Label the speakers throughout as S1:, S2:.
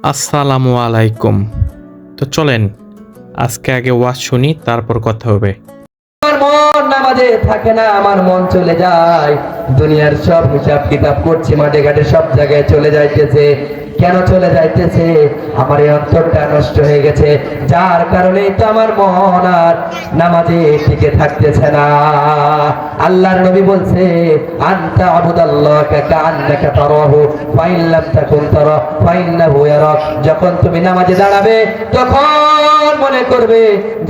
S1: আসসালামু আলাইকুম। তো চলেন আজকে আগে ওয়াজ শুনি, তারপর কথা হবে।
S2: আমার মন নামাজে থাকে না, আমার মন চলে যায় দুনিয়ার সব হিসাব কিতাব করছি, মাঠে ঘাটে সব জায়গায় চলে যাইতেছে। কেন চলে যাইতেছে? আমার এই অন্তরটা নষ্ট হয়ে গেছে, যার কারণেই তো আমার মন আর নামাজে টিকে থাকতেছে না। আল্লাহর নবী বলছে, আনতা আবুদাল্লাহা কাআন্নাকা তারাহু ফাইন লাম তাকুন তারা ফাইন্নাহু ইয়ারাক। যখন তুমি নামাজে দাঁড়াবে তখন মনে করবে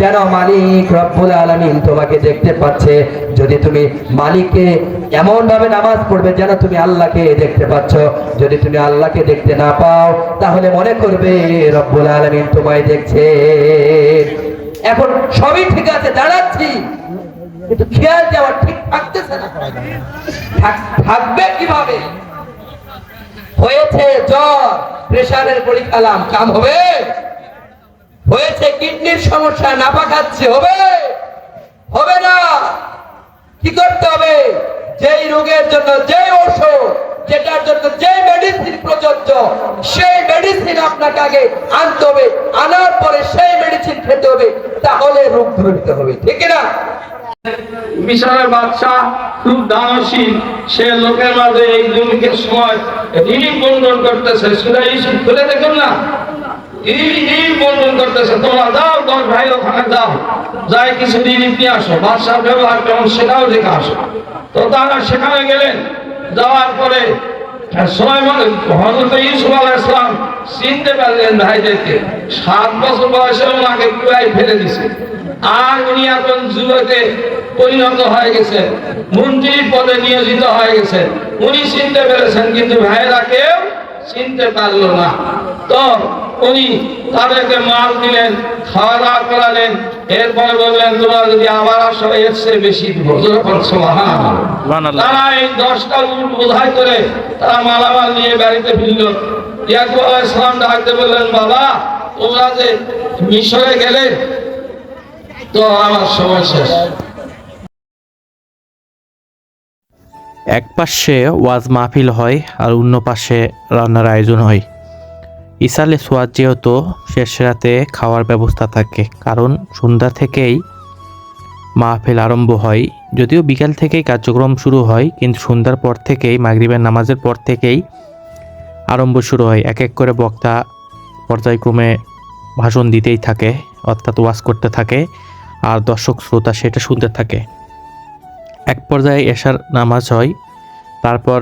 S2: যেন মালিক রব্বুল আলামিন তোমাকে দেখতে পাচ্ছে। যদি তুমি মালিককে এমন ভাবে নামাজ পড়বে যেন তুমি আল্লাহকে দেখতে পাচ্ছ। যদি তুমি আল্লাহকে দেখতে না পাও তাহলে মনে করবে রব্বুল আলামিন তোমায় দেখছে। এখন সবই ঠিক আছে, দাঁড়াচ্ছি, কিন্তু খেয়াল যাওয়া ঠিক থাকতেছে না। থাকবে কিভাবে? হয়েছে জ্বর, প্রেসারের পরীক্ষা কাম হবে? হয়েছে কিডনির সমস্যা, নাপা খাচ্ছে, হবে? হবে না। কি করতে হবে? যেই রোগের জন্য যেই ওষুধ, যেটার জন্য যেই মেডিসিন প্রযোজ্য, সেই মেডিসিন আপনাকে আগে আনতে হবে, আনার পরে সেই মেডিসিন খেতে হবে, তাহলে রোগ ধরতে হবে, ঠিক না?
S3: মিশরের বাদশাহ খুব দানশীল, সে লোকের মাঝে এই দুর্ভিক্ষের সময় রিলিফ বন্টন করতেছে। সূরা ইউসুফ খুলে দেখুন না, রিলিফ বন্টন করতেছে। তোমরা যাও, 10 ভাই ওখানে যাও, যাই কিছু রিলিফ নিয়ে আসো, বাদশার ব্যবহার কেমন সেটাও দেখে আসো। তো তারা সেখানে গেলেন। যাওয়ার পরে হযরত ইউসুফ আলাইহিস সালাম চিনতে পারলেন ভাইদেরকে। 7 বছর বয়সে ওনাকে কুয়ায় ফেলে দিছে, আর উনি এখন যুবকে পরিণত হয়ে গেছে, মন্ত্রীর পদে নিয়োজিত হয়ে গেছে। উনি চিনতে পেরেছেন, কিন্তু ভাইরা কেউ চিনতে পারলো না। তো উনি তাদেরকে মাল দিলেন, খাওয়া দাওয়া করালেন। এরপরে বললেন, তোমরা যদি আবার আসো এর চেয়ে বেশি দিব। তারা এই 10টা উট বোঝাই করে তারা মালামাল নিয়ে বাড়িতে ফিরল। ইয়াকুব আলাইহিস সালাম ডাকতে বললেন, বাবা তোমরা যে মিশরে গেলে তো আমার সময় শেষ।
S1: এক পাশে ওয়াজ মাহফিল হয় আর অন্য পাশে রান্নার আয়োজন হয়। ইসালে সোয়াদ যেহেতু শেষ রাতে খাওয়ার ব্যবস্থা থাকে, কারণ সন্ধ্যা থেকেই মাহফিল আরম্ভ হয়। যদিও বিকাল থেকেই কার্যক্রম শুরু হয়, কিন্তু সন্ধ্যার পর থেকেই, মাগরিবের নামাজের পর থেকেই আরম্ভ শুরু হয়। এক এক করে বক্তা পর্যায়ক্রমে ভাষণ দিতেই থাকে, অর্থাৎ ওয়াজ করতে থাকে, আর দর্শক শ্রোতা সেটা শুনতে থাকে। এক পর্যায়ে এশার নামাজ হয়, তারপর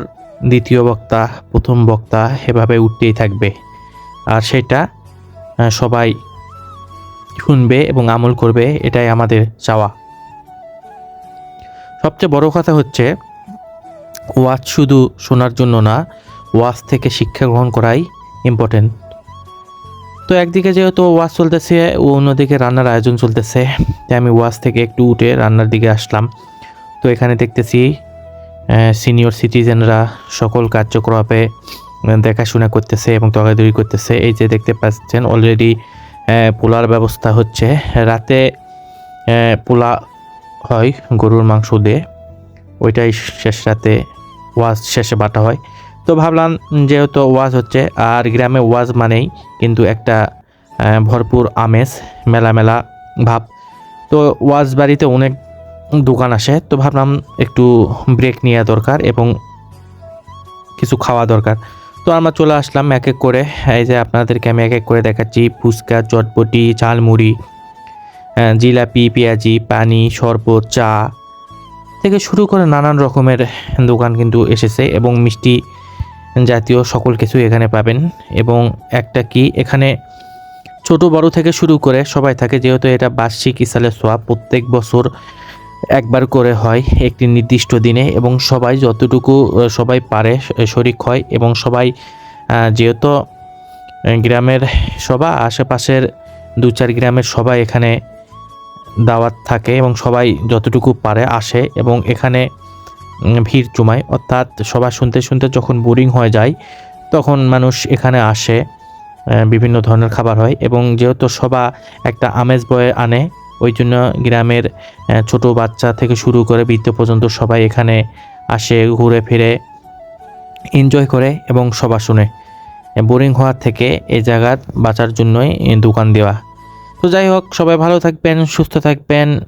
S1: দ্বিতীয় বক্তা, প্রথম বক্তা, এভাবে উঠতেই থাকবে। আর সেটা সবাই শুনবে এবং আমল করবে, এটাই আমাদের চাওয়া। সবচেয়ে বড় কথা হচ্ছে, ওয়াজ শুধু শোনার জন্য না, ওয়াজ থেকে শিক্ষা গ্রহণ করাই ইম্পর্টেন্ট। তো একদিকে যেহেতু ওয়াজ চলতেছে ও অন্যদিকে রান্নার আয়োজন চলতেছে, তাই আমি ওয়াজ থেকে একটু উঠে রান্নার দিকে আসলাম। তো এখানে দেখতেছি সিনিয়র সিটিজেনরা সকল কার্যকলাপে দেখাশোনা করতেছে এবং তদারকি করতেছে। এই যে দেখতে পাচ্ছেন অলরেডি পোলার ব্যবস্থা হচ্ছে। রাতে পোলা হয় গরুর মাংস দিয়ে, ওইটাই শেষ রাতে ওয়াজ শেষে বাটা হয়। তো ভাবলাম যেহেতু ওয়াজ হচ্ছে, আর গ্রামে ওয়াজ মানেই কিন্তু একটা ভরপুর আমেজ, মেলা মেলা ভাব। তো ওয়াজ বাড়িতে অনেক দোকান আসে, তো ভাবলাম একটু ব্রেক নেওয়া দরকার এবং কিছু খাওয়া দরকার। তো আমরা চলে আসলাম এক এক করে। এই যে আপনাদেরকে আমি এক এক করে দেখাচ্ছি, ফুচকা, চটপটি, ঝালমুড়ি, জিলাপি, পেঁয়াজি, পানি, শরবত, চা থেকে শুরু করে নানান রকমের দোকান কিন্তু এসেছে এবং মিষ্টি জাতীয় সকল কিছু এখানে পাবেন। এবং একটা কি, এখানে ছোট বড় থেকে শুরু করে সবাই থাকে, যেহেতু এটা বার্ষিক ইসালে সোয়াব, প্রত্যেক বছর একবার করে হয় একটি নির্দিষ্ট দিনে, এবং সবাই যতটুকু সবাই পারে শরিক হয়। এবং সবাই যেহেতু গ্রামের সবা, আশেপাশের 2-4 গ্রামের সবাই এখানে দাওয়াত থাকে এবং সবাই যতটুকু পারে আসে এবং এখানে ভিড় জমায়। অর্থাৎ সবাই শুনতে শুনতে যখন বোরিং হয়ে যায় তখন মানুষ এখানে আসে, বিভিন্ন ধরনের খাবার হয়। এবং যেহেতু সবাই একটা আমেজ বয়ে আনে, ওই জন্য গ্রামের ছোট বাচ্চা থেকে শুরু করে বৃদ্ধ পর্যন্ত সবাই এখানে আসে, ঘুরে ফিরে এনজয় করে এবং সভা শুনে। বোরিং হওয়ার থেকে এই জায়গার বাঁচার জন্যই দোকান দেওয়া। তো যাই হোক, সবাই ভালো থাকবেন, সুস্থ থাকবেন।